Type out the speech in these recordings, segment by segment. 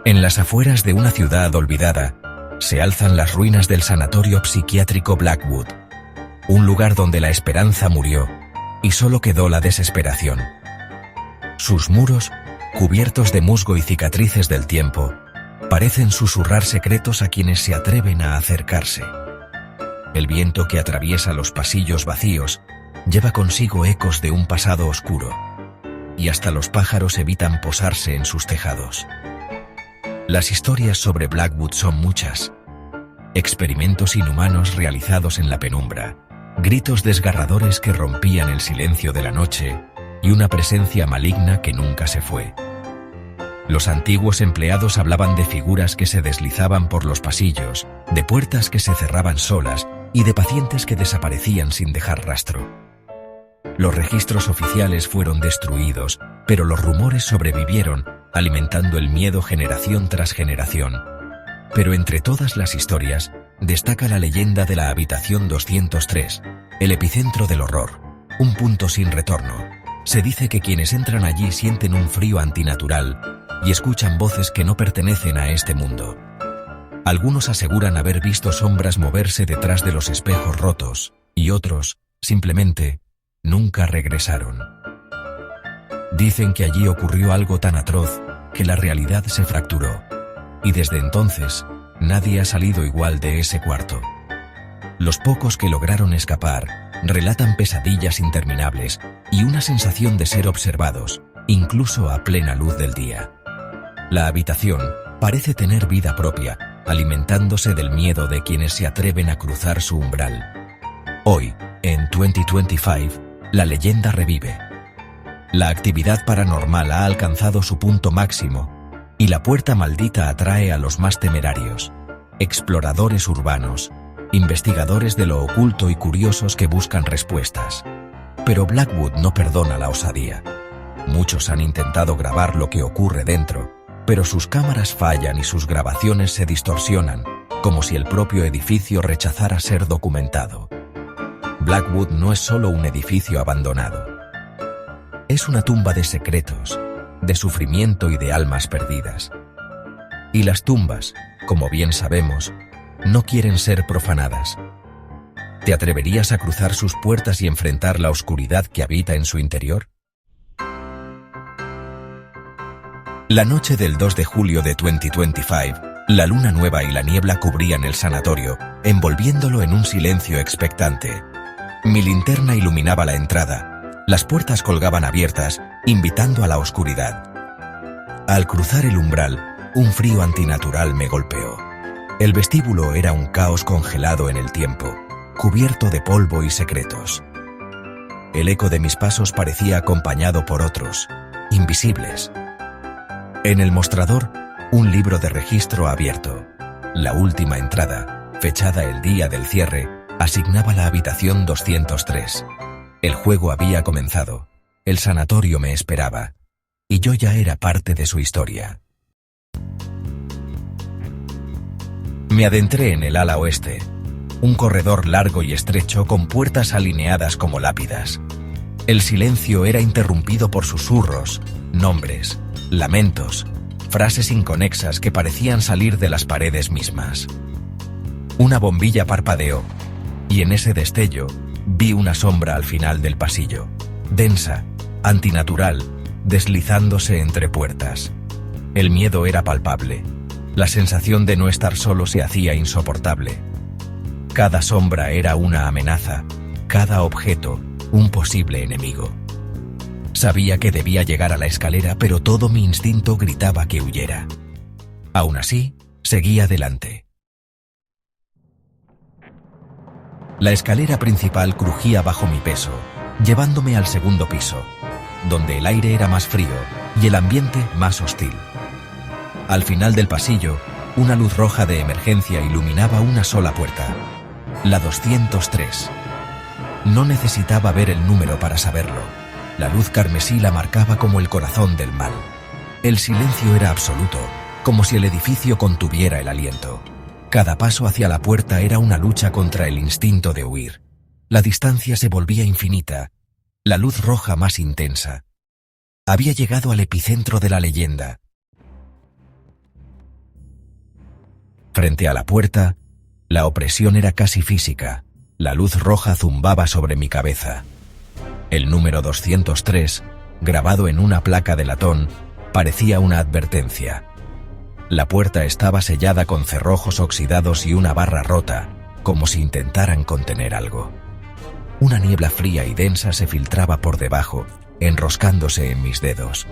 En las afueras de una ciudad olvidada, se alzan las ruinas del sanatorio psiquiátrico Blackwood, un lugar donde la esperanza murió y solo quedó la desesperación. Sus muros, cubiertos de musgo y cicatrices del tiempo, parecen susurrar secretos a quienes se atreven a acercarse. El viento que atraviesa los pasillos vacíos lleva consigo ecos de un pasado oscuro, y hasta los pájaros evitan posarse en sus tejados. Las historias sobre Blackwood son muchas. Experimentos inhumanos realizados en la penumbra, gritos desgarradores que rompían el silencio de la noche y una presencia maligna que nunca se fue. Los antiguos empleados hablaban de figuras que se deslizaban por los pasillos, de puertas que se cerraban solas y de pacientes que desaparecían sin dejar rastro. Los registros oficiales fueron destruidos, pero los rumores sobrevivieron, alimentando el miedo generación tras generación. Pero entre todas las historias, destaca la leyenda de la habitación 203, el epicentro del horror, un punto sin retorno. Se dice que quienes entran allí sienten un frío antinatural y escuchan voces que no pertenecen a este mundo. Algunos aseguran haber visto sombras moverse detrás de los espejos rotos, y otros, simplemente, nunca regresaron. Dicen que allí ocurrió algo tan atroz que la realidad se fracturó, y desde entonces nadie ha salido igual de ese cuarto. Los pocos que lograron escapar relatan pesadillas interminables y una sensación de ser observados, incluso a plena luz del día. La habitación parece tener vida propia, alimentándose del miedo de quienes se atreven a cruzar su umbral. Hoy, en 2025, la leyenda revive. La actividad paranormal ha alcanzado su punto máximo y la puerta maldita atrae a los más temerarios, exploradores urbanos, investigadores de lo oculto y curiosos que buscan respuestas. Pero Blackwood no perdona la osadía. Muchos han intentado grabar lo que ocurre dentro, pero sus cámaras fallan y sus grabaciones se distorsionan, como si el propio edificio rechazara ser documentado. Blackwood no es solo un edificio abandonado. Es una tumba de secretos, de sufrimiento y de almas perdidas. Y las tumbas, como bien sabemos, no quieren ser profanadas. ¿Te atreverías a cruzar sus puertas y enfrentar la oscuridad que habita en su interior? La noche del 2 de julio de 2025, la luna nueva y la niebla cubrían el sanatorio, envolviéndolo en un silencio expectante. Mi linterna iluminaba la entrada. Las puertas colgaban abiertas, invitando a la oscuridad. Al cruzar el umbral, un frío antinatural me golpeó. El vestíbulo era un caos congelado en el tiempo, cubierto de polvo y secretos. El eco de mis pasos parecía acompañado por otros, invisibles. En el mostrador, un libro de registro abierto. La última entrada, fechada el día del cierre, asignaba la habitación 203. El juego había comenzado, el sanatorio me esperaba, y yo ya era parte de su historia. Me adentré en el ala oeste, un corredor largo y estrecho con puertas alineadas como lápidas. El silencio era interrumpido por susurros, nombres, lamentos, frases inconexas que parecían salir de las paredes mismas. Una bombilla parpadeó, y en ese destello vi una sombra al final del pasillo, densa, antinatural, deslizándose entre puertas. El miedo era palpable. La sensación de no estar solo se hacía insoportable. Cada sombra era una amenaza, cada objeto, un posible enemigo. Sabía que debía llegar a la escalera, pero todo mi instinto gritaba que huyera. Aún así, seguí adelante. La escalera principal crujía bajo mi peso, llevándome al segundo piso, donde el aire era más frío y el ambiente más hostil. Al final del pasillo, una luz roja de emergencia iluminaba una sola puerta, la 203. No necesitaba ver el número para saberlo. La luz carmesí la marcaba como el corazón del mal. El silencio era absoluto, como si el edificio contuviera el aliento. Cada paso hacia la puerta era una lucha contra el instinto de huir. La distancia se volvía infinita, la luz roja más intensa. Había llegado al epicentro de la leyenda. Frente a la puerta, la opresión era casi física. La luz roja zumbaba sobre mi cabeza. El número 203, grabado en una placa de latón, parecía una advertencia. La puerta estaba sellada con cerrojos oxidados y una barra rota, como si intentaran contener algo. Una niebla fría y densa se filtraba por debajo, enroscándose en mis dedos.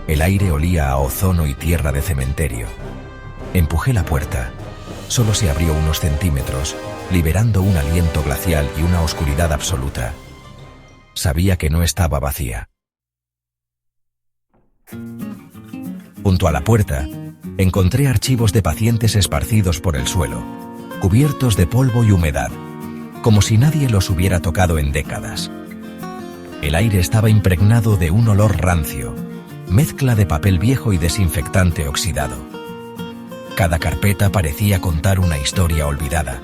El aire olía a ozono y tierra de cementerio. Empujé la puerta. Solo se abrió unos centímetros, liberando un aliento glacial y una oscuridad absoluta. Sabía que no estaba vacía. Junto a la puerta, encontré archivos de pacientes esparcidos por el suelo, cubiertos de polvo y humedad, como si nadie los hubiera tocado en décadas. El aire estaba impregnado de un olor rancio, mezcla de papel viejo y desinfectante oxidado. Cada carpeta parecía contar una historia olvidada,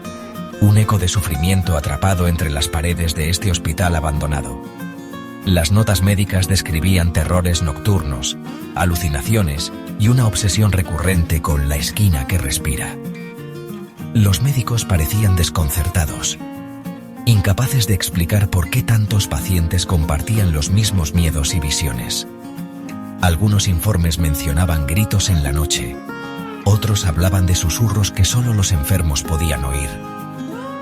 un eco de sufrimiento atrapado entre las paredes de este hospital abandonado. Las notas médicas describían terrores nocturnos, alucinaciones y una obsesión recurrente con la esquina que respira. Los médicos parecían desconcertados, incapaces de explicar por qué tantos pacientes compartían los mismos miedos y visiones. Algunos informes mencionaban gritos en la noche, otros hablaban de susurros que solo los enfermos podían oír.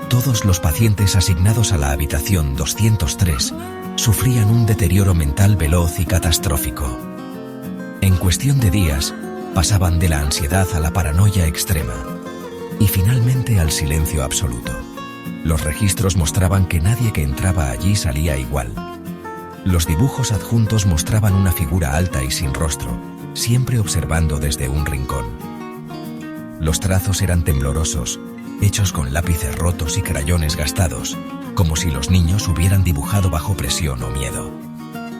Todos los pacientes asignados a la habitación 203 sufrían un deterioro mental veloz y catastrófico. En cuestión de días, pasaban de la ansiedad a la paranoia extrema y finalmente al silencio absoluto. Los registros mostraban que nadie que entraba allí salía igual. Los dibujos adjuntos mostraban una figura alta y sin rostro, siempre observando desde un rincón. Los trazos eran temblorosos, hechos con lápices rotos y crayones gastados, como si los niños hubieran dibujado bajo presión o miedo.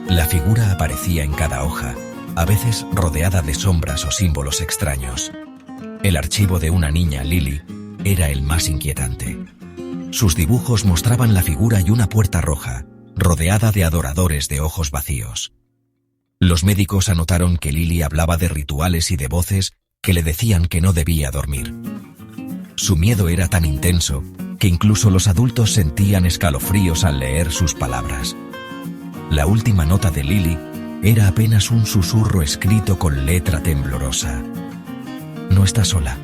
La figura aparecía en cada hoja, a veces rodeada de sombras o símbolos extraños. El archivo de una niña, Lily, era el más inquietante. Sus dibujos mostraban la figura y una puerta roja, rodeada de adoradores de ojos vacíos. Los médicos anotaron que Lily hablaba de rituales y de voces que le decían que no debía dormir. Su miedo era tan intenso que incluso los adultos sentían escalofríos al leer sus palabras. La última nota de Lily era apenas un susurro escrito con letra temblorosa. No está sola.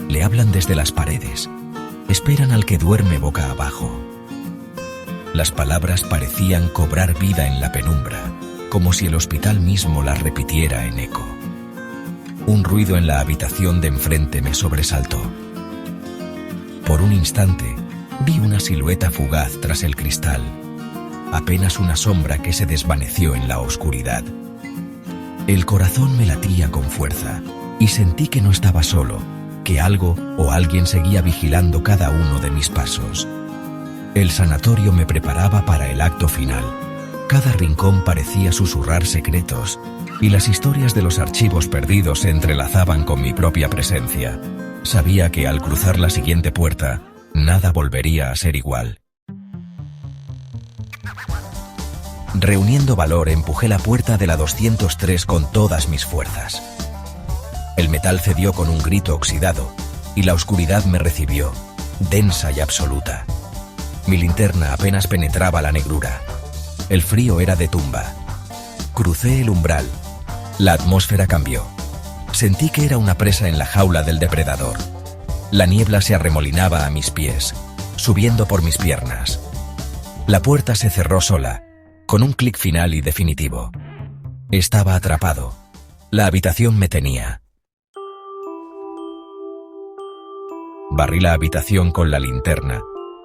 Le hablan desde las paredes. Esperan al que duerme boca abajo. Las palabras parecían cobrar vida en la penumbra, como si el hospital mismo las repitiera en eco. Un ruido en la habitación de enfrente me sobresaltó. Por un instante, vi una silueta fugaz tras el cristal, apenas una sombra que se desvaneció en la oscuridad. El corazón me latía con fuerza y sentí que no estaba solo, que algo o alguien seguía vigilando cada uno de mis pasos. El sanatorio me preparaba para el acto final. Cada rincón parecía susurrar secretos, y las historias de los archivos perdidos se entrelazaban con mi propia presencia. Sabía que al cruzar la siguiente puerta, nada volvería a ser igual. Reuniendo valor, empujé la puerta de la 203 con todas mis fuerzas. El metal cedió con un grito oxidado, y la oscuridad me recibió, densa y absoluta. Mi linterna apenas penetraba la negrura. El frío era de tumba. Crucé el umbral. La atmósfera cambió. Sentí que era una presa en la jaula del depredador. La niebla se arremolinaba a mis pies, subiendo por mis piernas. La puerta se cerró sola, con un clic final y definitivo. Estaba atrapado. La habitación me tenía. Barrí la habitación con la linterna.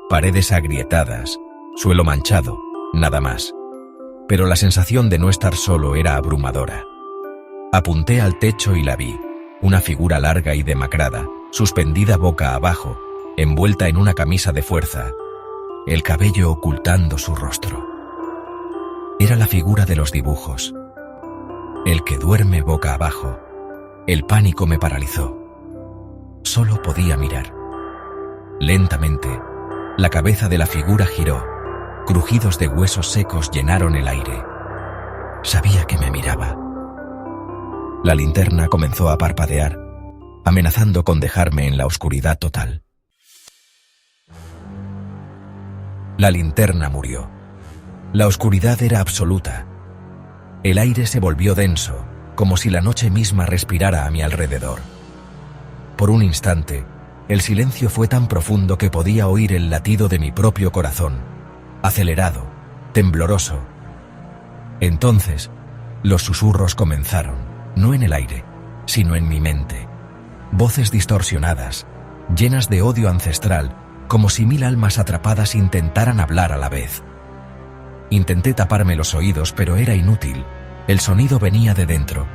Paredes agrietadas, suelo manchado, nada más. Pero la sensación de no estar solo era abrumadora. Apunté al techo y la vi, una figura larga y demacrada, suspendida boca abajo, envuelta en una camisa de fuerza, el cabello ocultando su rostro. Era la figura de los dibujos. El que duerme boca abajo. El pánico me paralizó. Solo podía mirar. Lentamente, la cabeza de la figura giró. Crujidos de huesos secos llenaron el aire. Sabía que me miraba. La linterna comenzó a parpadear. amenazando con dejarme en la oscuridad total. La linterna murió. La oscuridad era absoluta. El aire se volvió denso, como si la noche misma respirara a mi alrededor. Por un instante, el silencio fue tan profundo que podía oír el latido de mi propio corazón, acelerado, tembloroso. Entonces, los susurros comenzaron, no en el aire, sino en mi mente. Voces distorsionadas, llenas de odio ancestral, como si 1000 almas atrapadas intentaran hablar a la vez. Intenté taparme los oídos, pero era inútil. El sonido venía de dentro.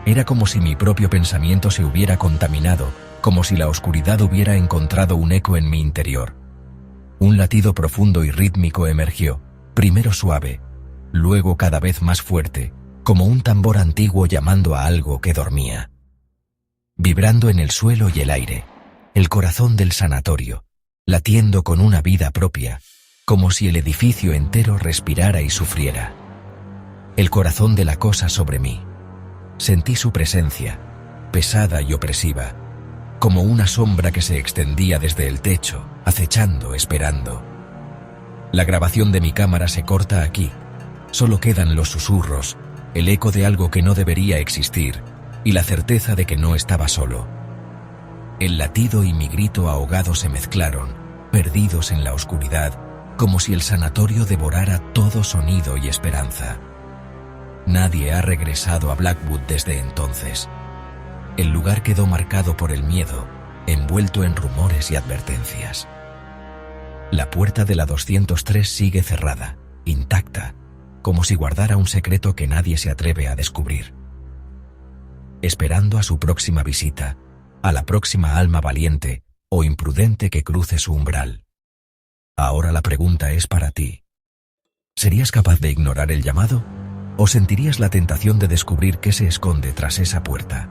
Era como si mi propio pensamiento se hubiera contaminado, como si la oscuridad hubiera encontrado un eco en mi interior. Un latido profundo y rítmico emergió, primero suave, luego cada vez más fuerte, como un tambor antiguo llamando a algo que dormía. Vibrando en el suelo y el aire, el corazón del sanatorio, latiendo con una vida propia, como si el edificio entero respirara y sufriera. El corazón de la cosa sobre mí. Sentí su presencia, pesada y opresiva, como una sombra que se extendía desde el techo, acechando, esperando. La grabación de mi cámara se corta aquí. Solo quedan los susurros, el eco de algo que no debería existir, y la certeza de que no estaba solo. El latido y mi grito ahogado se mezclaron, perdidos en la oscuridad, como si el sanatorio devorara todo sonido y esperanza. Nadie ha regresado a Blackwood desde entonces. El lugar quedó marcado por el miedo, envuelto en rumores y advertencias. La puerta de la 203 sigue cerrada, intacta, como si guardara un secreto que nadie se atreve a descubrir. Esperando a su próxima visita, a la próxima alma valiente o imprudente que cruce su umbral. Ahora la pregunta es para ti. ¿Serías capaz de ignorar el llamado? ¿O sentirías la tentación de descubrir qué se esconde tras esa puerta?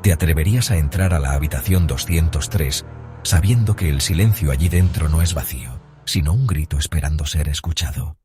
¿Te atreverías a entrar a la habitación 203 sabiendo que el silencio allí dentro no es vacío, sino un grito esperando ser escuchado?